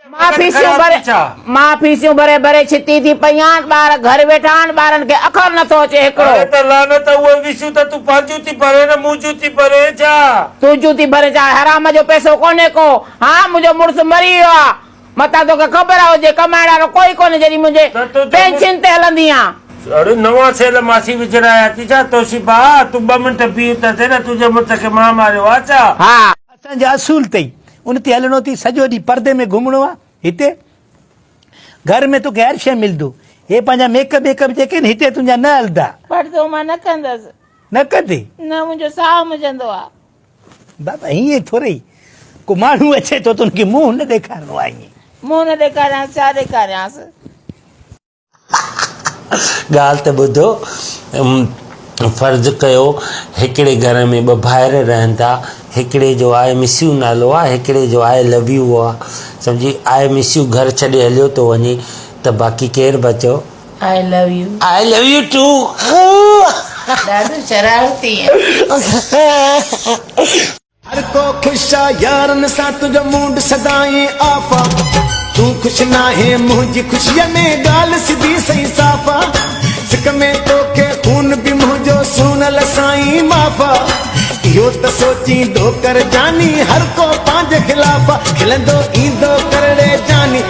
मां फीसियूं भरे भरे छिती थी पई आहिनि, ॿार घर वेठा आहिनि, ॿारनि खे अखर नथो अचे हिकिड़ो। त लानत उहे विसियूं त तूं पंहिंजूं थी भरे न मुंहिंजूं थी भरे छा? तुंहिंजूं थी भरे छा? हराम जो पैसो कोन्हे को। हा मुंहिंजो मुड़ुसु मरी वियो आहे, मतां तोखे ख़बर हुजे कमाइण वारो कोई कोन्हे जॾहिं मुंहिंजे पेंशन ते हलंदी आहियां। अरे नवां सेल मासी विझराया थी छा तोशिबा? तूं 2 मिंट बीह त थे न, तुंहिंजे मुड़ुस खे मां मारियो आहे छा? हा असांजा असूल अथई, उन ते हलणो अथई, सॼो ॾींहुं परदे में घुमणो आहे। हिते घर में तोखे हर शइ मिलंदो, हे पंहिंजा मेकअप वेकअप जेके आहिनि हिते तुंहिंजा न हलंदा। पर्दो मां न कंदसि। न कंदे? न मुंहिंजो साहु मुझंदो आहे। बाबा हीअं थोरे को माण्हू अचे थो त उनखे मुंहुं न ॾेखारिणो आहे। ईअं मुंहुं न ॾेखारियांसि, छा ॾेखारियांसि? ॻाल्हि त ॿुधो, फर्ज़ु कयो हिकिड़े घर में 2 भाइर रहनि था, हिकिड़े जो आई मिस यू नालो आहे, हिकिड़े जो आई लव यू आहे। सम्झी आई मिस यू घर छॾे हलियो थो वञे त बाक़ी केरु बचो? I love you. I love you too. ॾाढो शरारती हर को ख़ुशा यारनि सां तुंहिंजो मूड सदाई आफा, तूं ख़ुशि नाहे मुंहिंजी ख़ुशीअ में ॻाल्हि सिधी सही साफ़ा, सिक में तोखे खून बि मुंहिंजो सुनल साईं माफ़ा, इहो त सोचींदो कर जानी हर को पंहिंजे ख़िलाफ़, खिलंदो ईंदो करड़े जानी।